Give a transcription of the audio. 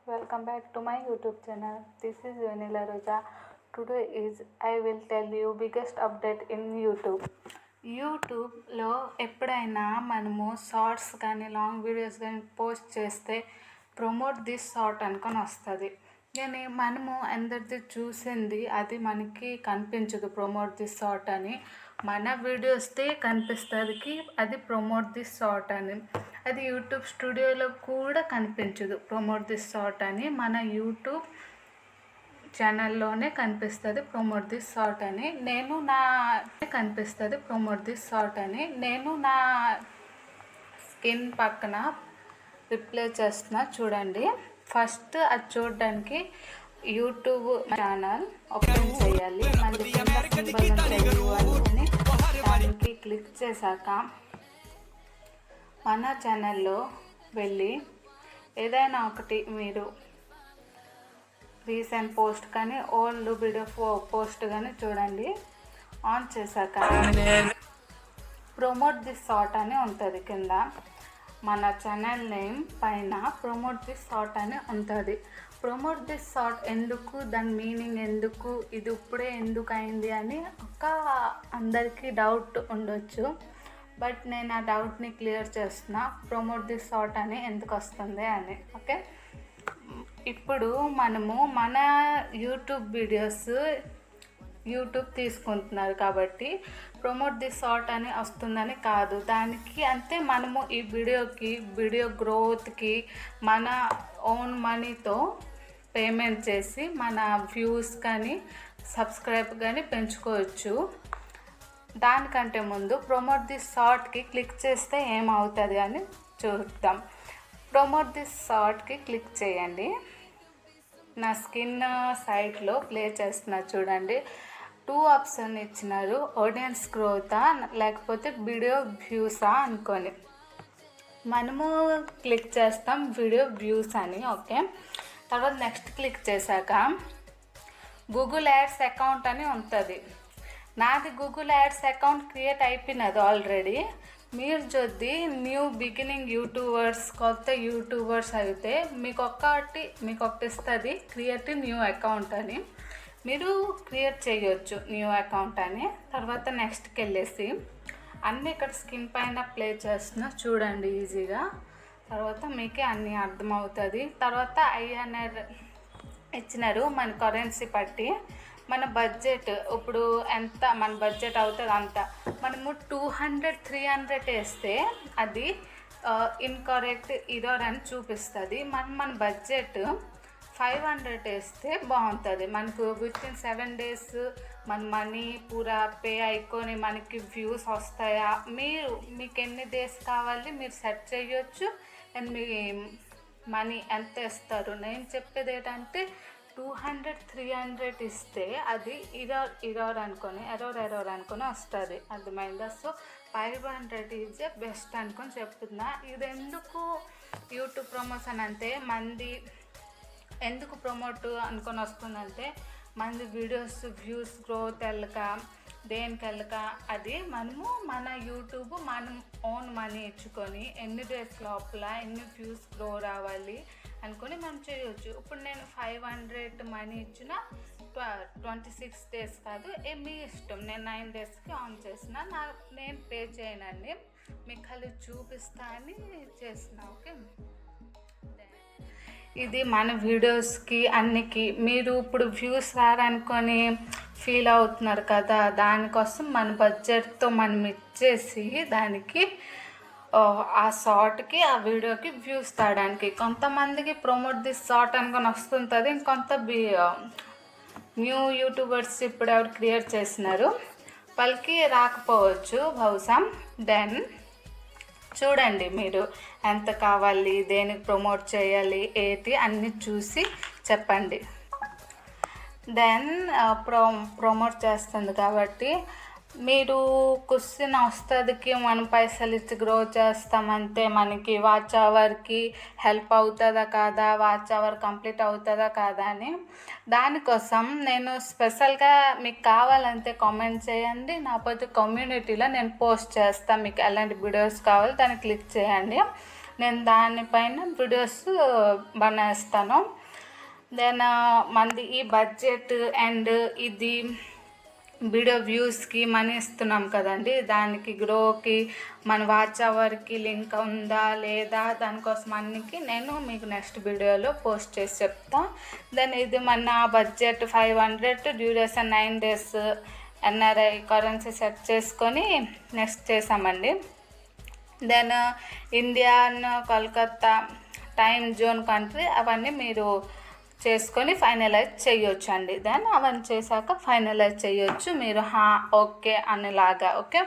Welcome back to my YouTube channel. This is Vanilla Roja. I will tell you biggest update in YouTube. యూట్యూబ్లో ఎప్పుడైనా మనము shorts కానీ long videos కానీ post చేస్తే promote this short అనుకొని వస్తుంది. కానీ మనము అందరిది చూసింది అది మనకి కనిపించదు ప్రమోట్ దిస్ షార్ట్ అని. మన వీడియోస్తే కనిపిస్తుంది అది ప్రమోట్ దిస్ షార్ట్ అని. అది యూట్యూబ్ స్టూడియోలో కూడా కనిపించదు ప్రమోట్ దిస్ షార్ట్ అని. మన యూట్యూబ్ ఛానల్లోనే కనిపిస్తుంది ప్రమోట్ దిస్ షార్ట్ అని. నేను నా స్కిన్ పక్కన రిప్లై చేస్తున్నా చూడండి. ఫస్ట్ అది చూడడానికి యూట్యూబ్ ఛానల్ ఓపెన్ చేయాలి. మళ్ళీ సింబల్ ఉంటుంది దానికి క్లిక్ చేశాక మన ఛానల్లో వెళ్ళి ఏదైనా ఒకటి మీరు రీసెంట్ పోస్ట్ కానీ ఓల్డ్ వీడియో పోస్ట్ కానీ చూడండి. ఆన్ చేశాక ప్రమోట్ దిస్ షార్ట్ అని ఉంటుంది కింద. మన ఛానల్ నేమ్ పైన ప్రమోట్ దిస్ షార్ట్ అని ఉంటుంది. ప్రమోట్ దిస్ షార్ట్ ఎందుకు, దాని మీనింగ్ ఎందుకు, ఇది ఇప్పుడే ఎందుకు అయింది అని అందరికీ డౌట్ ఉండొచ్చు. బట్ నేను ఆ డౌట్ని క్లియర్ చేస్తున్నా. ప్రమోట్ దిస్ షార్ట్ అని ఎందుకు వస్తుంది అని. ఓకే, ఇప్పుడు మనము మన యూట్యూబ్ వీడియోస్ యూట్యూబ్ తీసుకుంటున్నారు కాబట్టి ప్రమోట్ దిస్ షార్ట్ అని వస్తుందని కాదు. దానికి అంతే మనము ఈ వీడియో గ్రోత్కి మన ఓన్ మనీతో పేమెంట్ చేసి మన వ్యూస్ కానీ సబ్స్క్రైబ్ కానీ పెంచుకోవచ్చు. దానికంటే ముందు ప్రమోట్ దిస్ షార్ట్కి క్లిక్ చేస్తే ఏమవుతుంది అని చూద్దాం. ప్రమోట్ దిస్ షార్ట్కి క్లిక్ చేయండి. నా స్కిన్ సైట్లో ప్లే చేస్తున్నా చూడండి. 2 ఆప్షన్ ఇచ్చినారు, ఆడియన్స్ గ్రోతా లేకపోతే వీడియో వ్యూసా అనుకొని. మనము క్లిక్ చేస్తాం వీడియో వ్యూస్ అని. ఓకే, తర్వాత నెక్స్ట్ క్లిక్ చేశాక గూగుల్ యాడ్స్ అకౌంట్ అని ఉంటుంది. నాది గూగుల్ యాడ్స్ అకౌంట్ క్రియేట్ అయిపోయినది ఆల్రెడీ. మీరు যদি న్యూ బిగినింగ్ యూట్యూబర్స్, కొత్త యూట్యూబర్స్ అయితే మీకు ఒకటి ఇస్తుంది క్రియేట్ న్యూ అకౌంట్ అని. మీరు క్రియేట్ చేయొచ్చు న్యూ అకౌంట్ అని. తర్వాత నెక్స్ట్కి వెళ్ళేసి అన్నీ ఇక్కడ స్కిన్ పైన ప్లే చేస్తున్నా చూడండి ఈజీగా. తర్వాత మీకే అన్నీ అర్థమవుతుంది. తర్వాత ఐఎన్ఆర్ ఇచ్చినారు మన కరెన్సీ బట్టి. మన బడ్జెట్ ఇప్పుడు ఎంత మన బడ్జెట్ అవుతుంది అంత. మనము 200-300 వేస్తే అది ఇన్కరెక్ట్ ఎర్రర్ అని చూపిస్తుంది. మన బడ్జెట్ 500 వేస్తే బాగుంటుంది. మనకు వితిన్ 7 days మన మనీ పూరా పే అయికొని మనకి వ్యూస్ వస్తాయా, మీకు ఎన్ని డేస్ కావాలి మీరు సెట్ చేయొచ్చు. అండ్ మీ మనీ ఎంత ఇస్తారు. నేను చెప్పేది ఏంటంటే 200-300 ఇస్తే అది ఎర్రర్ అనుకొని వస్తుంది. అర్థమైందా? సో 500 ఈజ్ బెస్ట్ అనుకొని చెప్తున్నా. ఇది ఎందుకు యూట్యూబ్ ప్రమోషన్ అంటే మంది ఎందుకు ప్రమోట్ అనుకొని వస్తుందంటే మంది వీడియోస్ వ్యూస్ గ్రోత్ దేనికి అది మనము మన యూట్యూబ్ మనం ఓన్ మనీ ఇచ్చుకొని ఎన్ని డేస్ లోపల ఎన్ని వ్యూస్ గ్రో రావాలి అనుకొని మనం చేయవచ్చు. ఇప్పుడు నేను 500 మనీ ఇచ్చిన 26 days కాదు, మీ ఇష్టం. నేను 9 daysకి ఆన్ చేసిన. నేను పే చేయనండి, మీకు ఖాళీ చూపిస్తా అని చేసిన. ఓకే, ఇది మన వీడియోస్కి అన్నికి మీరు ఇప్పుడు వ్యూస్ రారనుకొని ఫీల్ అవుతున్నారు కదా, దానికోసం మన బడ్జెట్తో మనం ఇచ్చేసి దానికి ఆ షార్ట్కి ఆ వీడియోకి వ్యూస్ తాడానికి. కొంతమందికి ప్రమోట్ దిస్ షార్ట్ అనుకొని వస్తుంటుంది. ఇంకొంత న్యూ యూట్యూబర్స్ ఇప్పుడు ఎవరు క్రియేట్ చేసినారు వాళ్ళకి రాకపోవచ్చు బహుశా. దెన్ చూడండి మీరు ఎంత కావాలి, దేనికి ప్రమోట్ చేయాలి, ఏంటి అన్నీ చూసి చెప్పండి. దెన్ ప్రమోట్ చేస్తుంది కాబట్టి మీరు క్వశ్చన్ వస్తుందికి మనం పైసలు ఇచ్చి గ్రో చేస్తామంటే మనకి వాచ్ అవర్కి హెల్ప్ అవుతుందా కాదా, వాచ్ అవర్ కంప్లీట్ అవుతుందా కాదా అని. దానికోసం నేను స్పెషల్గా మీకు కావాలంటే కామెంట్ చేయండి, నాకపోతే కమ్యూనిటీలో నేను పోస్ట్ చేస్తాను. మీకు ఎలాంటి వీడియోస్ కావాలో దాన్ని క్లిక్ చేయండి. నేను దానిపైన వీడియోస్ బనేస్తాను. దెన్ మనది ఈ బడ్జెట్ అండ్ ఇది వీడియో వ్యూస్కి మనీ ఇస్తున్నాం కదండి, దానికి గ్రోకి మన వాచ్ అవర్కి లింక్ ఉందా లేదా దానికోసం అన్నికి నేను మీకు నెక్స్ట్ వీడియోలో పోస్ట్ చేసి చెప్తా. దెన్ ఇది మన budget 500, duration 9 days, NRI currency set చేసుకొని నెక్స్ట్ చేసామండి. Then Indian Kolkata time zone country అవన్నీ మీరు చేసుకొని ఫైనలైజ్ చేయొచ్చు అండి. దెన్ అవన్నీ చేశాక ఫైనలైజ్ చేయొచ్చు మీరు ఓకే అనేలాగా. ఓకే.